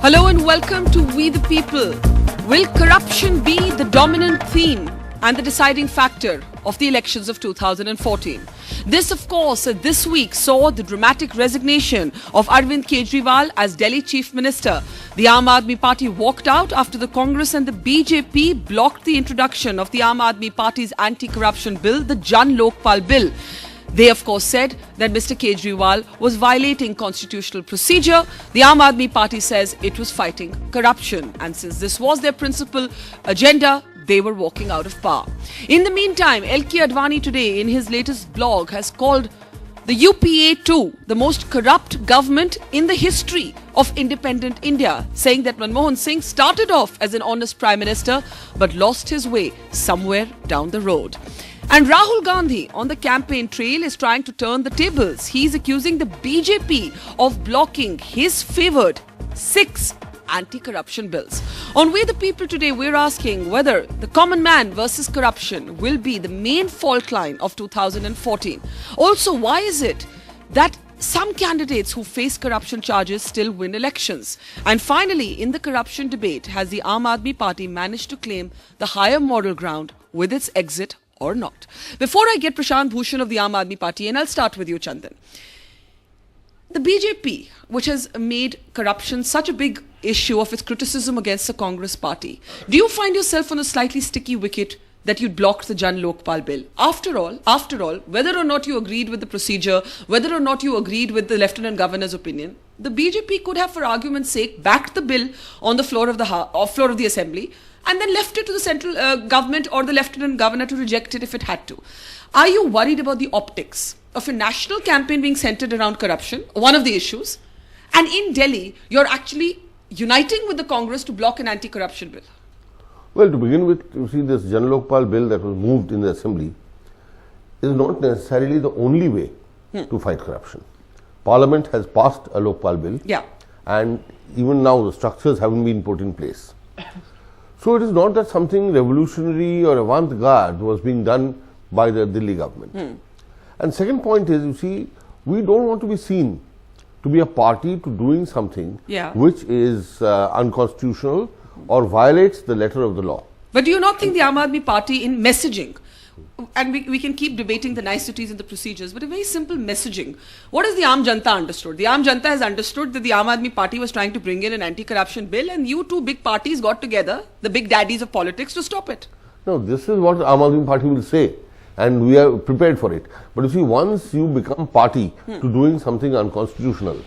Hello and welcome to We the People. Will corruption be the dominant theme and the deciding factor of the elections of 2014? This, of course, this week saw the dramatic resignation of Arvind Kejriwal as Delhi Chief Minister. The Aam Aadmi Party walked out after the Congress and the BJP blocked the introduction of the Aam Aadmi Party's anti-corruption bill, the Jan Lokpal Bill. They, of course, said that Mr. Kejriwal was violating constitutional procedure. The Aam Aadmi Party says it was fighting corruption. And since this was their principal agenda, they were walking out of power. In the meantime, L.K. Advani today, in his latest blog, has called the UPA 2 the most corrupt government in the history of independent India, saying that Manmohan Singh started off as an honest Prime Minister but lost his way somewhere down the road. And Rahul Gandhi on the campaign trail is trying to turn the tables. He's accusing the BJP of blocking his favoured 6 anti-corruption bills. On We the People today, we're asking whether the common man versus corruption will be the main fault line of 2014. Also, why is it that some candidates who face corruption charges still win elections? And finally, in the corruption debate, has the Aam Aadmi Party managed to claim the higher moral ground with its exit or not? Before I get Prashant Bhushan of the Aam Aadmi Party, and I'll start with you, Chandan. The BJP, which has made corruption such a big issue of its criticism against the Congress party, do you find yourself on a slightly sticky wicket that you blocked the Jan Lokpal bill? After all, whether or not you agreed with the procedure, whether or not you agreed with the Lieutenant Governor's opinion, the BJP could have, for argument's sake, backed the bill on the floor of the Assembly and then left it to the central government or the Lieutenant Governor to reject it if it had to. Are you worried about the optics of a national campaign being centered around corruption, one of the issues, and in Delhi, you're actually uniting with the Congress to block an anti-corruption bill? Well, to begin with, you see, this Jan Lokpal bill that was moved in the Assembly is not necessarily the only way to fight corruption. Parliament has passed a Lokpal bill, and even now the structures haven't been put in place. So it is not that something revolutionary or avant-garde was being done by the Delhi government. And second point is, you see, we don't want to be seen to be a party to doing something which is unconstitutional or violates the letter of the law. But do you not think the Aam Aadmi Party in messaging, and we can keep debating the niceties and the procedures, but a very simple messaging, what has the Aam Janta understood? The Aam Janta has understood that the Aam Aadmi Party was trying to bring in an anti-corruption bill, and you two big parties got together, the big daddies of politics, to stop it. No, this is what the Aam Aadmi Party will say, and we are prepared for it. But you see, once you become party to doing something unconstitutional,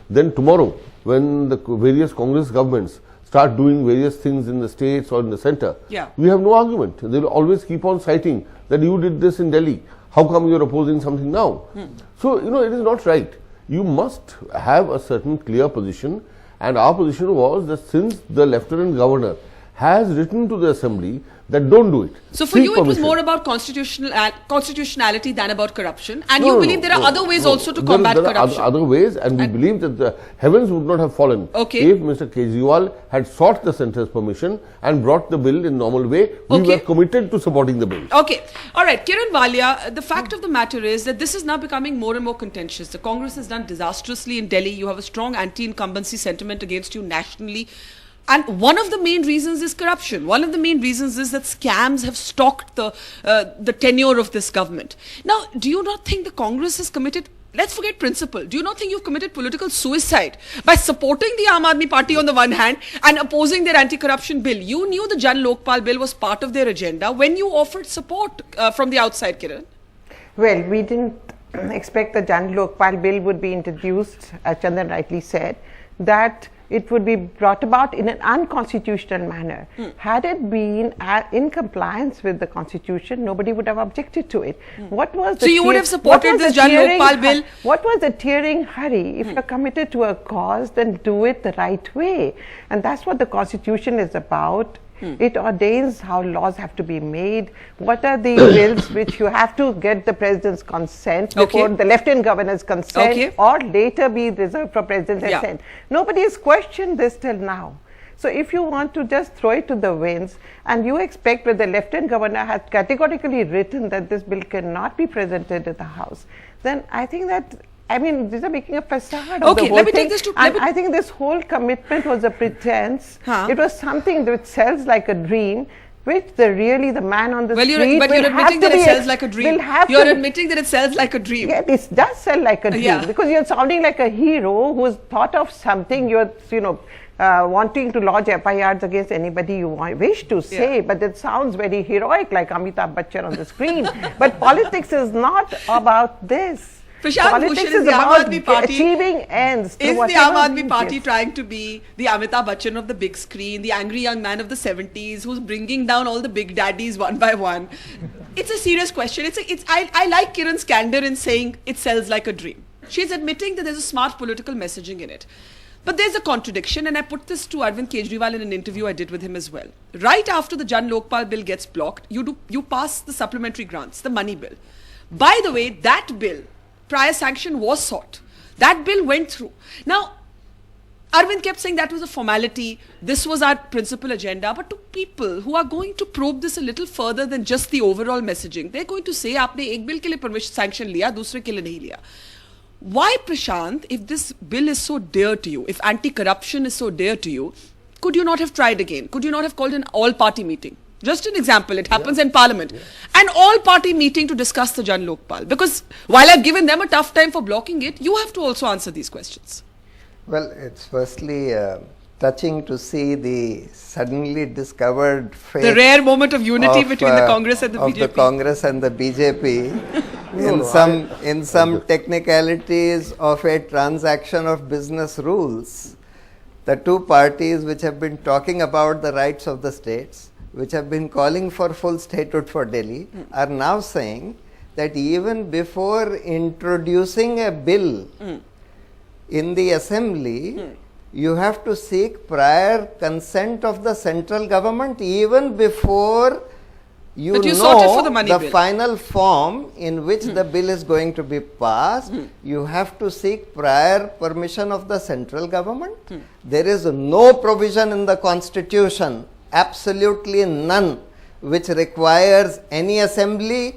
then tomorrow, when the various Congress governments start doing various things in the states or in the center, we have no argument. They will always keep on citing that you did this in Delhi. How come you are opposing something now? So, you know, it is not right. You must have a certain clear position, and our position was that since the Lieutenant Governor has written to the Assembly that don't do it. So for you it was more about constitutionality than about corruption, and you believe there are other ways also to combat corruption. There are other ways, and we believe that the heavens would not have fallen if Mr. Kejriwal had sought the centre's permission and brought the bill in normal way. We were committed to supporting the bill. Okay. All right. Kiran Walia, the fact of the matter is that this is now becoming more and more contentious. The Congress has done disastrously in Delhi. You have a strong anti-incumbency sentiment against you nationally. And one of the main reasons is corruption. One of the main reasons is that scams have stalked the tenure of this government. Now, do you not think the Congress has committed, let's forget principle, do you not think you've committed political suicide by supporting the Aam Aadmi Party on the one hand and opposing their anti-corruption bill? You knew the Jan Lokpal bill was part of their agenda when you offered support from the outside, Kiran. Well, we didn't expect the Jan Lokpal bill would be introduced, as Chandan rightly said, that it would be brought about in an unconstitutional manner. Had it been in compliance with the constitution, nobody would have objected to it. What was the so you would have supported this Jan Lokpal bill? What was the tearing hurry? If you're committed to a cause, then do it the right way. And that's what the constitution is about. It ordains how laws have to be made. What are the bills which you have to get the president's consent before the Lieutenant Governor's consent or later be reserved for president's consent. Nobody has questioned this till now. So if you want to just throw it to the winds and you expect that the Lieutenant Governor has categorically written that this bill cannot be presented to the House, then I think that I mean, these are making a facade of Okay, the whole let me thing. take this to... And I think this whole commitment was a pretense. It was something that sells like a dream, which the man on the street but you're admitting that it sells like a dream. You're admitting that it sells like a dream. Yeah, this does sell like a dream because you're sounding like a hero who's thought of something. You're, wanting to lodge FIRs against anybody you wish to say, but it sounds very heroic, like Amitabh Bachchan on the screen. But politics is not about this. Prashant Politics Bhushan, is the Aam about Aadmi Party achieving ends. Is the Aam Aadmi Party trying to be the Amitabh Bachchan of the big screen, the angry young man of the 70s who's bringing down all the big daddies one by one? It's a serious question. I like Kiran's candor in saying it sells like a dream. She's admitting that there's a smart political messaging in it. But there's a contradiction, and I put this to Arvind Kejriwal in an interview I did with him as well. Right after the Jan Lokpal bill gets blocked, you pass the supplementary grants, the money bill. By the way, that bill, prior sanction was sought. That bill went through. Now, Arvind kept saying that was a formality, this was our principal agenda, but to people who are going to probe this a little further than just the overall messaging, they're going to say, aapne ek bill ke liye permission sanction liya, dusre ke liye nahi liya. Why, Prashant, if this bill is so dear to you, if anti-corruption is so dear to you, could you not have tried again? Could you not have called an all-party meeting? Just an example, it happens in Parliament. An all-party meeting to discuss the Jan Lokpal. Because while I've given them a tough time for blocking it, you have to also answer these questions. Well, it's firstly touching to see the suddenly discovered faith. The rare moment of unity between the Congress and the BJP. Of the Congress and the BJP in some technicalities of a transaction of business rules. The two parties which have been talking about the rights of the states, which have been calling for full statehood for Delhi, are now saying that even before introducing a bill in the assembly, you have to seek prior consent of the central government even before you know the final form in which the bill is going to be passed. You have to seek prior permission of the central government. There is no provision in the constitution, absolutely none, which requires any assembly,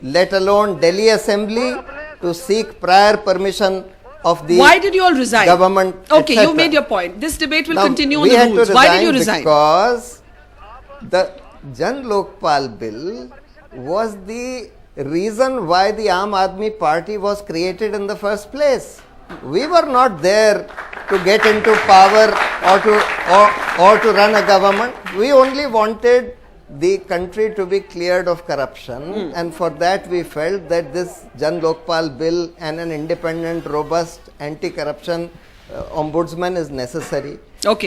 let alone Delhi assembly, to seek prior permission of the Why did you all resign? Government. Okay, you made your point. This debate will continue on the rules. Why did you resign? Because the Jan Lokpal bill was the reason why the Aam Aadmi Party was created in the first place. We were not there to get into power or to run a government. We only wanted the country to be cleared of corruption, and for that we felt that this Jan Lokpal bill and an independent, robust anti-corruption ombudsman is necessary.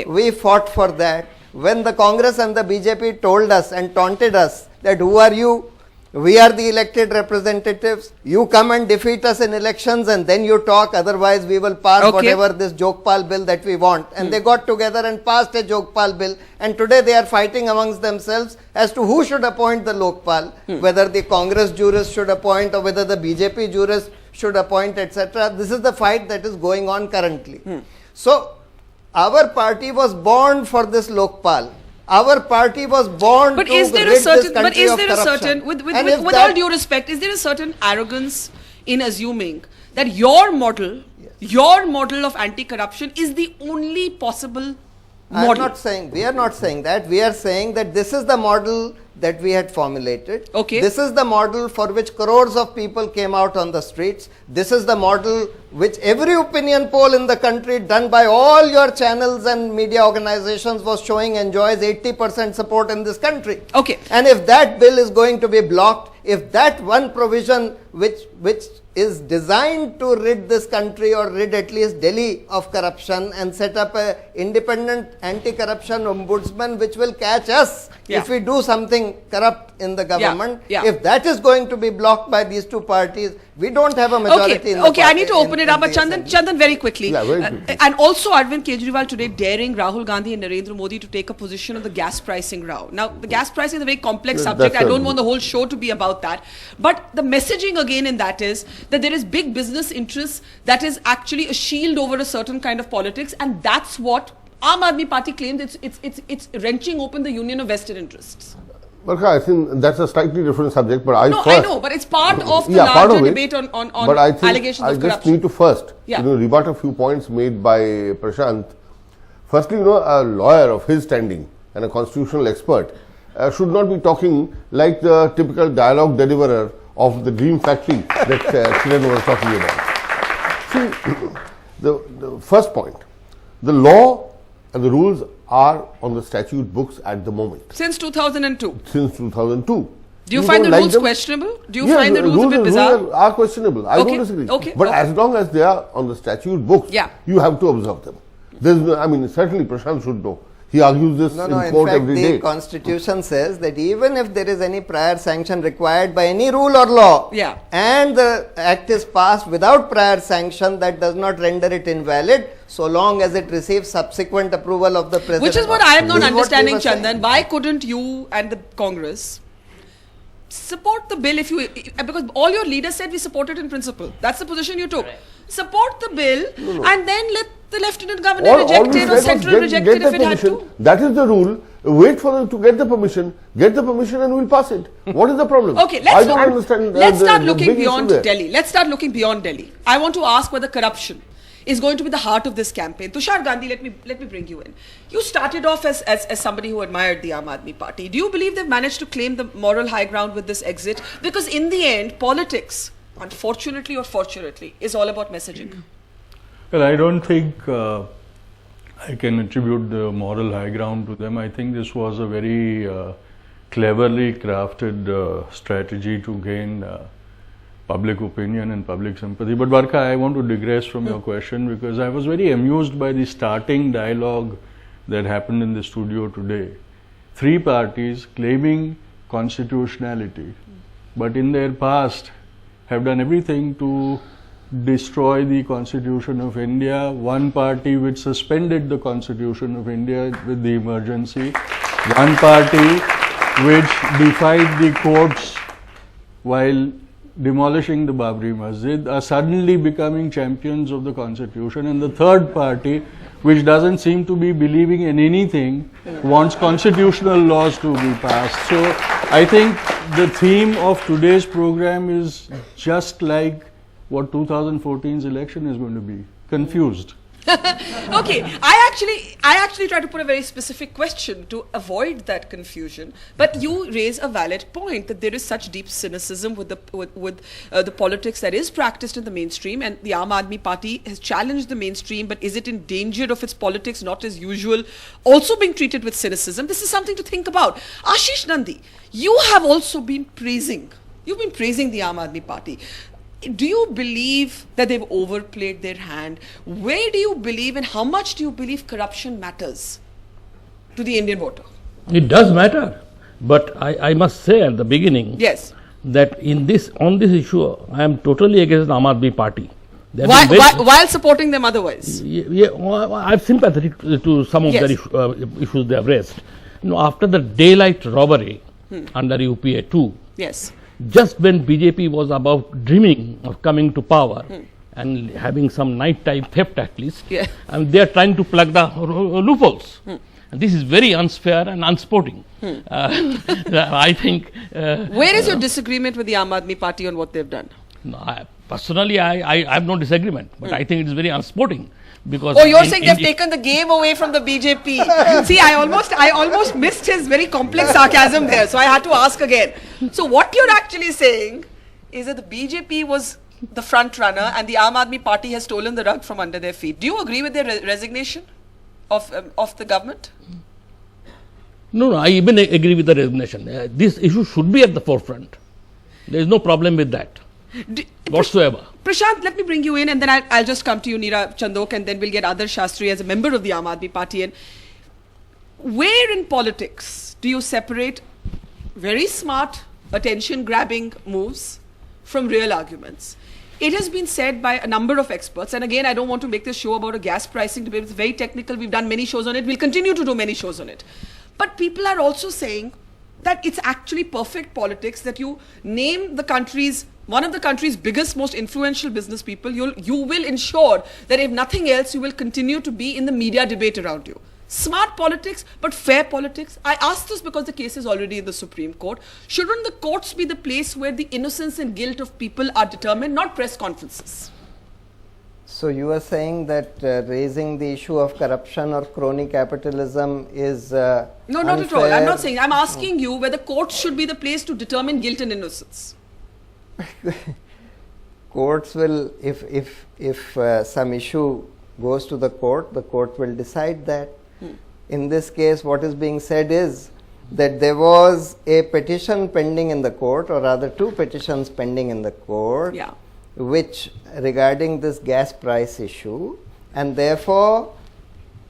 We fought for that. When the Congress and the BJP told us and taunted us that who are you? We are the elected representatives. You come and defeat us in elections and then you talk, otherwise we will pass whatever this Jokpal bill that we want. And they got together and passed a Jokpal bill, and today they are fighting amongst themselves as to who should appoint the Lokpal, whether the Congress jurist should appoint or whether the BJP jurist should appoint, etc. This is the fight that is going on currently. So, our party was born for this Lokpal. Our party was born to rid this country of corruption. With all due respect, is there a certain arrogance in assuming that your model of anti-corruption is the only possible model? We are not saying that. We are saying that this is the model that we had formulated. This is the model for which crores of people came out on the streets. This is the model which every opinion poll in the country done by all your channels and media organizations was showing enjoys 80% support in this country. And if that bill is going to be blocked, if that one provision which is designed to rid this country or rid at least Delhi of corruption and set up an independent anti-corruption ombudsman which will catch us if we do something corrupt in the government, if that is going to be blocked by these two parties, we don't have a majority in the party. I need to open it up, but Chandan, very quickly. And also Arvind Kejriwal today daring Rahul Gandhi and Narendra Modi to take a position on the gas pricing row. Now, the gas pricing is a very complex subject. I don't want the whole show to be about that. But the messaging again in that is that there is big business interests that is actually a shield over a certain kind of politics, and that's what Aam Aadmi Party claims. It's wrenching open the union of vested interests. Barkha, I think that's a slightly different subject, but I No, first... I know, but it's part of the part larger of it, debate on but I think allegations I of just corruption. need to first, Yeah. rebut a few points made by Prashant. Firstly, a lawyer of his standing and a constitutional expert should not be talking like the typical dialogue deliverer of the dream factory that Kiran was talking about. See, the first point, the law and the rules are on the statute books at the moment, Since 2002. since 2002. Do you find don't the like rules them? questionable? Do you Yes, find the rules a bit bizarre? are questionable. I Okay, don't disagree. okay, But okay. as long as they are on the statute books, Yeah. you have to observe them. There's no, I mean, certainly Prashant should know. He argues this No, in in court fact, every the day. Constitution says that even if there is any prior sanction required by any rule or law, Yeah. and the act is passed without prior sanction, that does not render it invalid, so long as it receives subsequent approval of the president. Which is what I am not This is what we understanding, were saying. Chandan. Why couldn't you and the Congress support the bill because all your leaders said we support it in principle. That's the position you took. Support the bill and then let the Lieutenant Governor reject we it said or was Central reject it if it had permission. to. That is the rule. Wait for them to get the permission and we'll pass it. What is the problem? Okay, I don't understand. Let's start the looking big issue beyond there. Delhi. Let's start looking beyond Delhi. I want to ask whether corruption is going to be the heart of this campaign. Tushar Gandhi, let me bring you in. You started off as somebody who admired the Aam Aadmi Party. Do you believe they've managed to claim the moral high ground with this exit? Because in the end, politics, unfortunately or fortunately, is all about messaging. Well, I don't think I can attribute the moral high ground to them. I think this was a very cleverly crafted strategy to gain public opinion and public sympathy. But Barkha, I want to digress from your question because I was very amused by the starting dialogue that happened in the studio today. Three parties claiming constitutionality, but in their past have done everything to destroy the Constitution of India. One party which suspended the Constitution of India with the emergency. One party which defied the courts while demolishing the Babri Masjid are suddenly becoming champions of the Constitution, and the third party, which doesn't seem to be believing in anything, wants constitutional laws to be passed. So I think the theme of today's program is just like what 2014's election is going to be, confused. Okay, I actually try to put a very specific question to avoid that confusion. But you raise a valid point that there is such deep cynicism with the politics that is practiced in the mainstream, and the Aam Aadmi Party has challenged the mainstream. But is it in danger of its politics, not as usual, also being treated with cynicism? This is something to think about. Ashish Nandi, you have also been praising. You've been praising the Aam Aadmi Party. Do you believe that they've overplayed their hand? Where do you believe and how much do you believe corruption matters to the Indian voter? It does matter. But I must say at the beginning Yes. that on this issue, I am totally against the Aam Aadmi Party. While supporting them otherwise? I have sympathy to some of Yes. the issues they have raised. After the daylight robbery under UPA 2, Yes. just when BJP was about dreaming of coming to power and having some nighttime theft at least, Yeah. and they are trying to plug the loopholes. And this is very unfair and unsporting. I think. Where is your disagreement with the Aam Aadmi Party on what they've done? Personally, I have no disagreement, but I think it is very unsporting. Because Oh, you're saying they've taken the game away from the BJP. See, I almost missed his very complex sarcasm there, so I had to ask again. So what you're actually saying is that the BJP was the front runner and the Aam Aadmi Party has stolen the rug from under their feet. Do you agree with their resignation of the government? No, I even agree with the resignation. This issue should be at the forefront. There is no problem with that whatsoever. Prashant, let me bring you in and then I'll just come to you, Neera Chandok, and then we'll get Adarsh Shastri as a member of the Aam Aadmi Party. And where in politics do you separate very smart, attention-grabbing moves from real arguments? It has been said by a number of experts, and again, I don't want to make this show about a gas pricing debate. It's very technical. We've done many shows on it. We'll continue to do many shows on it. But people are also saying that it's actually perfect politics that you name one of the country's biggest, most influential business people. You will ensure that if nothing else, you will continue to be in the media debate around you. Smart politics, but fair politics. I ask this because the case is already in the Supreme Court. Shouldn't the courts be the place where the innocence and guilt of people are determined, not press conferences? So you are saying that raising the issue of corruption or crony capitalism is No, not at all. unfair? I'm not saying. I'm asking you whether courts should be the place to determine guilt and innocence. Courts will, if some issue goes to the court will decide that. In this case, what is being said is that there was a petition pending in the court, or rather two petitions pending in the court, Yeah. which regarding this gas price issue, and therefore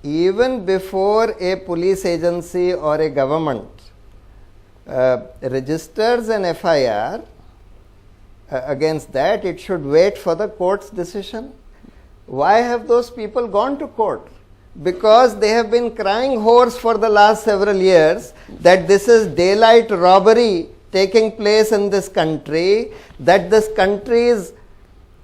even before a police agency or a government registers an FIR against that, it should wait for the court's decision. Why have those people gone to court? Because they have been crying hoarse for the last several years that this is daylight robbery taking place in this country, that this country's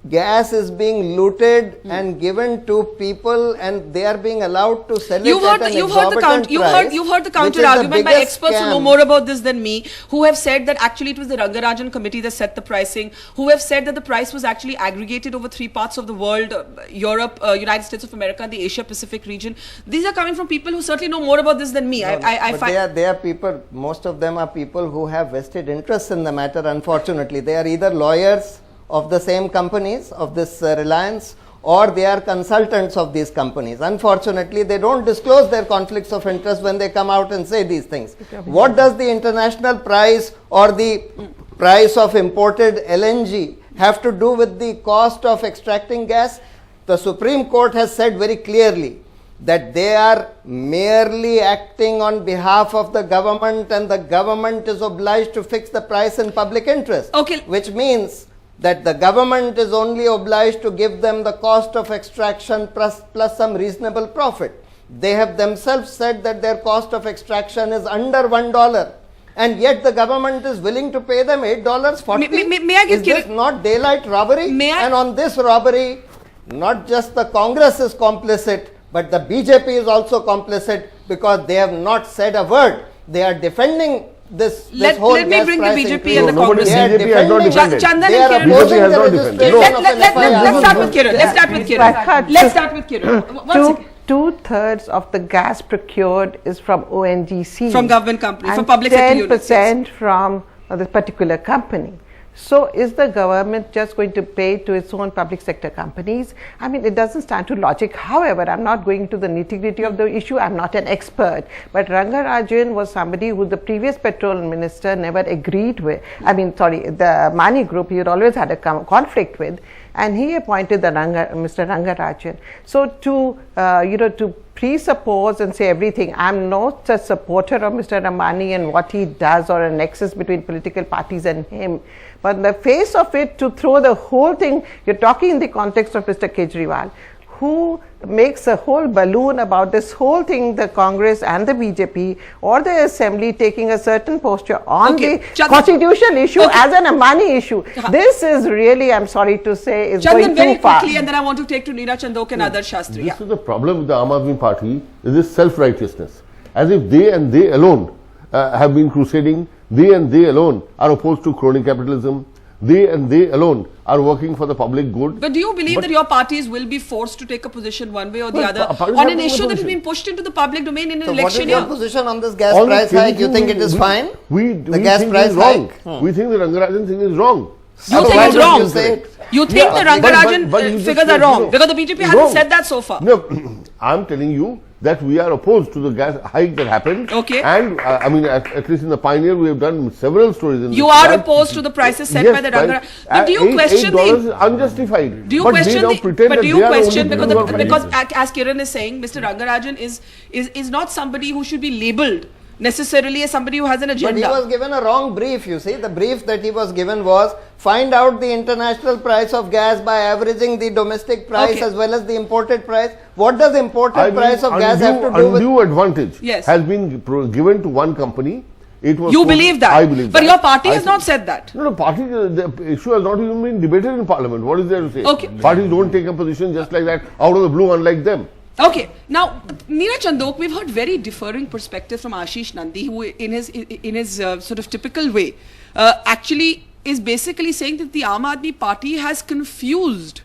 gas is being looted and given to people, and they are being allowed to sell it at an exorbitant price. You've heard the which counter is the argument by biggest experts who know scam. more about this than me, who have said that actually it was the Rangarajan committee that set the pricing, who have said that the price was actually aggregated over 3 parts of the world, Europe, United States of America, and the Asia Pacific region. These are coming from people who certainly know more about this than me. But they are people, most of them are people who have vested interests in the matter, unfortunately. They are either lawyers of the same companies, of this Reliance, or they are consultants of these companies. Unfortunately, they don't disclose their conflicts of interest when they come out and say these things. What does the international price or the price of imported LNG have to do with the cost of extracting gas? The Supreme Court has said very clearly that they are merely acting on behalf of the government, and the government is obliged to fix the price in public interest. Okay. Which means that the government is only obliged to give them the cost of extraction plus some reasonable profit. They have themselves said that their cost of extraction is under $1, and yet the government is willing to pay them $8.40. May I get Is this not daylight robbery? May I- And on this robbery, not just the Congress is complicit, but the BJP is also complicit, because they have not said a word. They are defending this whole let me gas bring the price BJP increase. and the nobody- Congress. BJP has not defended. Chandan They are and Kiran. opposing BJP has the not defended. registration No. of an FIR. Let's start with Kiran. Let's start with Kiran. Let's start with Kiran. One second. Two-thirds of the gas procured is from ONGC. From government company, and from public sector units, 10% from this particular company. So is the government just going to pay to its own public sector companies? I mean, it doesn't stand to logic. However, I'm not going to the nitty-gritty of the issue. I'm not an expert. But Rangarajan was somebody who the previous petroleum minister never agreed with. The Mani group, he had always had a conflict with. And he appointed the Mr. Rangarajan. So to presuppose and say everything, I'm not a supporter of Mr. Ramani and what he does, or a nexus between political parties and him. But in the face of it, to throw the whole thing, you're talking in the context of Mr. Kejriwal, who makes a whole balloon about this whole thing, the Congress and the BJP or the Assembly taking a certain posture on the constitutional issue as an Ambani issue. This is really, I'm sorry to say, is Chandan, going very too far. quickly, and then I want to take to Neera Chandok and Adarsh Shastri. This is the problem with the Aam Aadmi Party, is this self-righteousness. As if they and they alone have been crusading, they and they alone are opposed to crony capitalism, they and they alone are working for the public good. But do you believe that your parties will be forced to take a position one way or the Well, other parties on have an taken a issue that has position. been pushed into the public domain in an So what election is your year? position on this gas All price the hike? You think it is fine? The gas think price it is wrong. hike? We think the Rangarajan thing is wrong. You So think why it's don't wrong? you say it? You think the Rangarajan but you just figures said, are wrong? you know, Because the BJP it's hasn't wrong. said that so far. No, I'm telling you that we are opposed to the gas hike that happened. Okay. And at least in the Pioneer, we have done several stories in You this are regard. opposed to the prices set Yes, by the right. Rangarajan. But do you question $8 the... is unjustified. Do you but question they now the, pretend but that do you they are the only question people because who are because fighting this. as Kiran is saying, Mr. Rangarajan is not somebody who should be labelled necessarily as somebody who has an But agenda. he was given a wrong brief, you see. The brief that he was given was find out the international price of gas by averaging the domestic price Okay. as well as the imported price. What does imported I price mean, of gas have to do with... undue advantage Yes. has been given to one company. It was You believe that? I believe but that. your party I has think- not said that. No, party, the issue has not even been debated in Parliament. What is there to say? Okay. Parties don't take a position just like that out of the blue, unlike them. Okay, now Neera Chandok, we've heard very differing perspectives from Ashish Nandi, who in his sort of typical way actually is basically saying that the Aam Aadmi Party has confused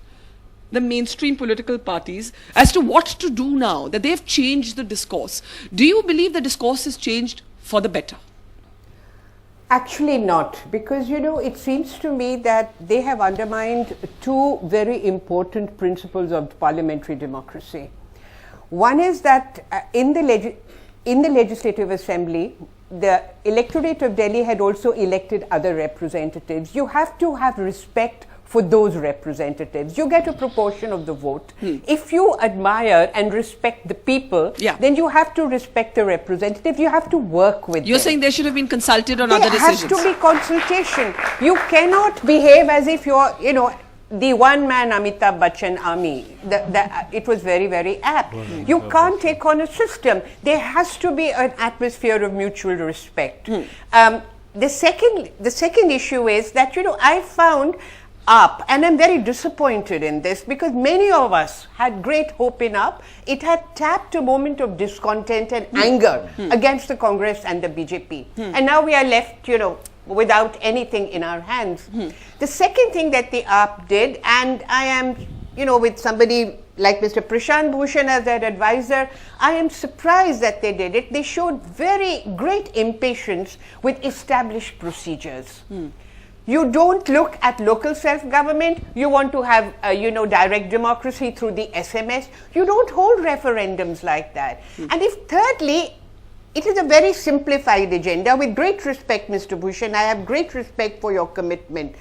the mainstream political parties as to what to do now, that they've changed the discourse. Do you believe the discourse has changed for the better? Actually not, because it seems to me that they have undermined two very important principles of parliamentary democracy. One is that in the Legislative Assembly, the electorate of Delhi had also elected other representatives. You have to have respect for those representatives. You get a proportion of the vote. If you admire and respect the people, then you have to respect the representatives. You have to work with them. You're saying they should have been consulted on other decisions? There has to be consultation. You cannot behave as if you're, the one-man Amitabh Bachchan army. It was very, very apt. You can't take on a system. There has to be an atmosphere of mutual respect. The second issue is that, I found AAP, and I'm very disappointed in this because many of us had great hope in AAP. It had tapped a moment of discontent and anger against the Congress and the BJP. And now we are left, without anything in our hands. The second thing that the AAP did, and I am, with somebody like Mr. Prashant Bhushan as their advisor, I am surprised that they did it. They showed very great impatience with established procedures. You don't look at local self-government. You want to have, direct democracy through the SMS. You don't hold referendums like that. And thirdly, it is a very simplified agenda. With great respect, Mr. Bhushan, I have great respect for your commitment.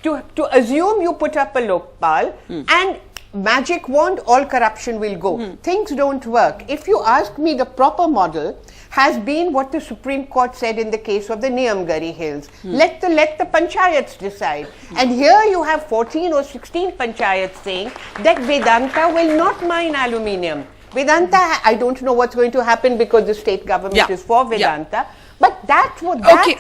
To assume you put up a Lokpal and magic wand, all corruption will go. Things don't work. If you ask me, the proper model has been what the Supreme Court said in the case of the Niyamgari Hills. Let the panchayats decide. And here you have 14 or 16 panchayats saying that Vedanta will not mine aluminium. Vedanta, I don't know what's going to happen because the state government is for Vedanta. But that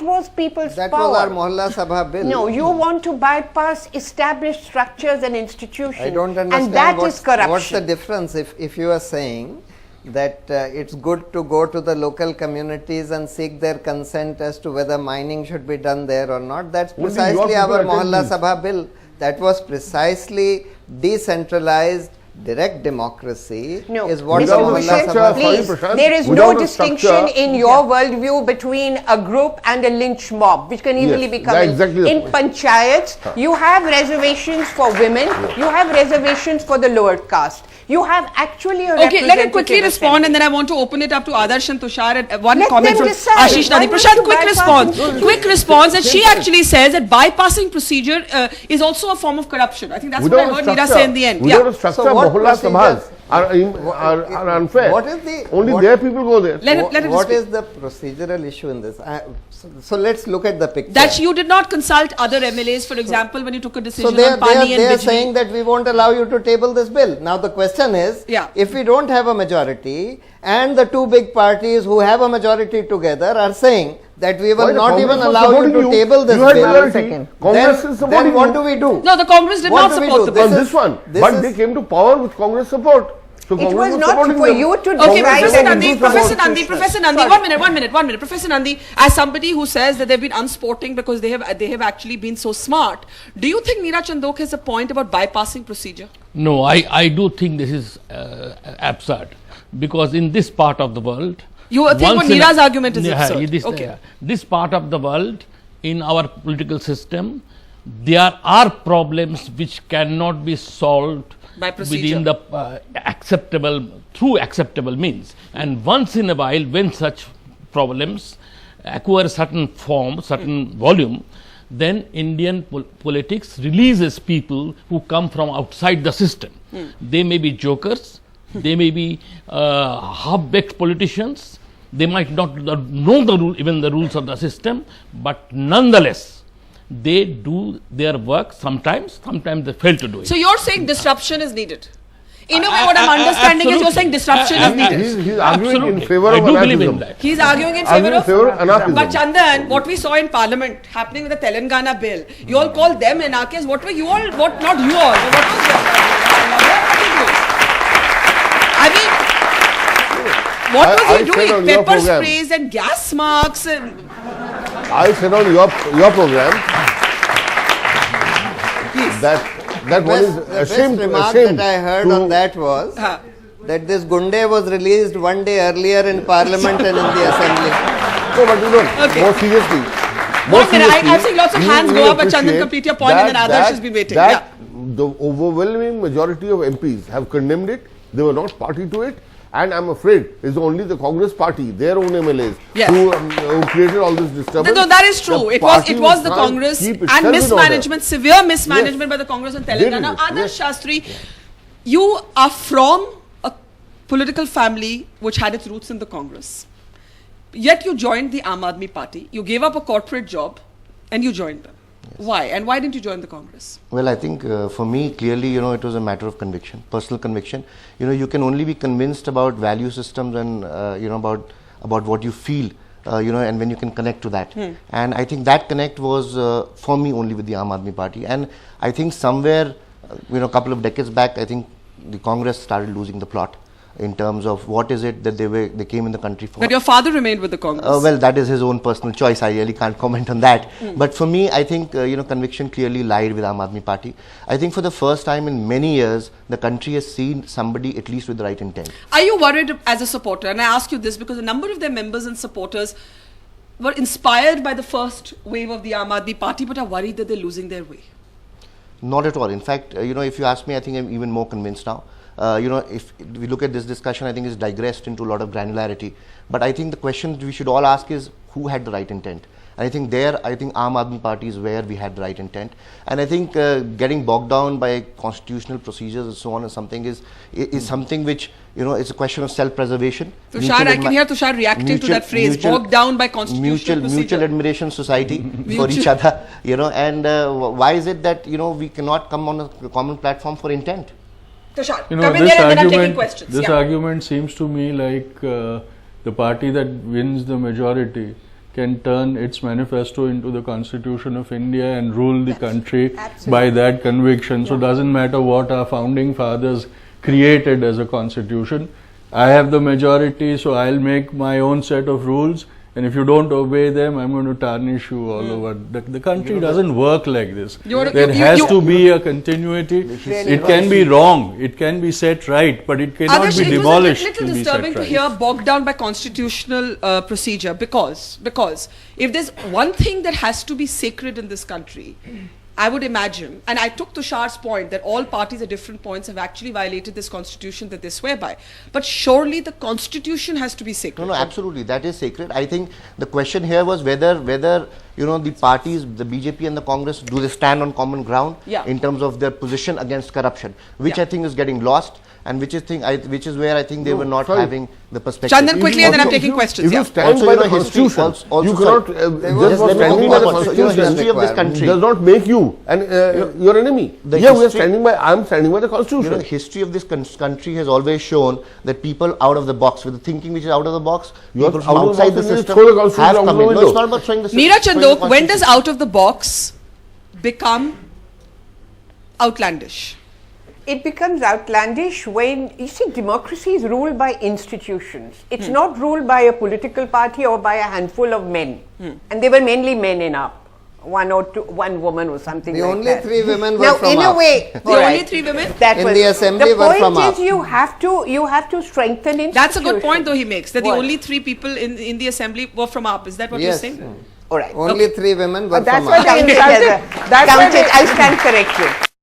was people's power. That was our Mohalla Sabha bill. No, you want to bypass established structures and institutions. I don't understand. And that is corruption. What's the difference if you are saying that it's good to go to the local communities and seek their consent as to whether mining should be done there or not? That's precisely our Mohalla Sabha bill. That was precisely decentralized. Direct democracy is what the Mohalla Sabha. Please, there is no distinction in your worldview between a group and a lynch mob, which can easily become in panchayats. You have reservations for women. You have reservations for the lower caste. You have actually a Okay, let him quickly respond, and then I want to open it up to Adarsh and Tushar. And one comment from Ashish Nandi. Prashant, quick response. Quick response. And she actually says that bypassing procedure is also a form of corruption. I think that's what I heard Neera say in the end. Without a structure, Mohalla Sabhas are unfair. What is the only their people go there? What is the procedural issue in this? So let's look at the picture. That you did not consult other MLAs, for example, when you took a decision on Pani and they are Bijli. saying that we won't allow you to table this bill. Now the question is, if we don't have a majority and the two big parties who have a majority together are saying that we will not even allow you to table this bill, then what do we do? No, the Congress did not support the bill. On this one, but they came to power with Congress support. So it was not for you to decide. Professor Nandi, one minute. Professor Nandi, as somebody who says that they've been unsporting because they have actually been so smart, do you think Neera Chandok has a point about bypassing procedure? No, I do think this is absurd, because in this part of the world, you think what Neera's argument is absurd? This part of the world, in our political system, there are problems which cannot be solved by procedure, within the acceptable means. And once in a while, when such problems acquire certain form, certain volume, then Indian politics releases people who come from outside the system. They may be jokers, they may be half-baked politicians, they might not know the rule, even the rules of the system, but nonetheless, they do their work sometimes they fail to do it. So you're saying disruption is needed? In a way, what I'm understanding is you're saying disruption is needed. He's arguing in favor of anarchism. He's arguing in favor of anarchism. But Chandan, what we saw in Parliament happening with the Telangana bill, you all call them anarchists. What were you all? What not you all? What was that? I mean, What was I he said doing? on your Pepper program. sprays and gas marks and... I said on your program that one is The best ashamed remark that I heard on that was that this Gunde was released one day earlier in Parliament and in the Assembly. No, but you know, Okay. more seriously. 1 minute, I'm seeing lots of hands go up, but Chandan, complete your point, and then others has been waiting. That the overwhelming majority of MPs have condemned it. They were not party to it. And I'm afraid it's only the Congress party, their own MLAs, Yes. who created all this disturbance. No, that is true. It was the Congress and mismanagement, severe mismanagement by the Congress and Telangana. Yes. Adarsh Shastri, you are from a political family which had its roots in the Congress. Yet you joined the Aam Aadmi Party. You gave up a corporate job and you joined them. Yes. Why? And why didn't you join the Congress? Well, I think for me, clearly, it was a matter of conviction, personal conviction. You can only be convinced about value systems and, about what you feel, and when you can connect to that. And I think that connect was for me only with the Aam Aadmi Party. And I think somewhere, a couple of decades back, I think the Congress started losing the plot in terms of what is it that they came in the country for. But your father remained with the Congress. Well, that is his own personal choice. I really can't comment on that. But for me, I think, conviction clearly lied with Aam Aadmi Party. I think for the first time in many years, the country has seen somebody at least with the right intent. Are you worried as a supporter? And I ask you this because a number of their members and supporters were inspired by the first wave of the Aam Aadmi Party, but are worried that they're losing their way. Not at all. In fact, if you ask me, I think I'm even more convinced now. If we look at this discussion, I think it's digressed into a lot of granularity. But I think the question we should all ask is who had the right intent? And I think Aam Aadmi Party is where we had the right intent. And I think getting bogged down by constitutional procedures and so on is something which, it's a question of self-preservation. Tushar, I can hear Tushar reacting to that phrase, bogged down by constitutional procedure. Mutual admiration society for each other, and why is it that, we cannot come on a common platform for intent? Tushar, come in there and then I'm taking questions. This argument seems to me like the party that wins the majority can turn its manifesto into the Constitution of India and rule the country by that conviction. So it doesn't matter what our founding fathers created as a constitution. I have the majority, so I'll make my own set of rules. And if you don't obey them, I'm going to tarnish you all over. The country doesn't work like this. There has to be a continuity. It can be wrong. It can be set right, but it cannot be demolished. It was a little disturbing to hear bogged down by constitutional procedure because if there's one thing that has to be sacred in this country, I would imagine, and I took Tushar's point that all parties at different points have actually violated this constitution that they swear by. But surely the constitution has to be sacred. No, absolutely. That is sacred. I think the question here was whether the parties, the BJP and the Congress, do they stand on common ground in terms of their position against corruption, which I think is getting lost. And which is where I think they were not having the perspective. Chandan, quickly, and then I'm taking questions. If you stand by the Constitution, you cannot. Just for standing by the Constitution, history of this country does not make you your enemy. We are standing by. I am standing by the Constitution. History of this country has always shown that people out of the box, with the thinking which is out of the box, people from outside the system have come in. No, it's not about throwing the system. Meera Chandok, when does out of the box become outlandish? It becomes outlandish when, you see, democracy is ruled by institutions. It's not ruled by a political party or by a handful of men. And they were mainly men in AAP. One woman or something the like only that. 3 women were now, from in AAP. a way, The only 3 women? That in was, the assembly the were from point is AAP. you have to strengthen institutions. That's a good point though he makes, that What? the only 3 people in the assembly were from AAP. Is that what Yes. you're saying? All right. Only 3 women were That's from why AAP. they insulted. That's why Count it. I stand corrected.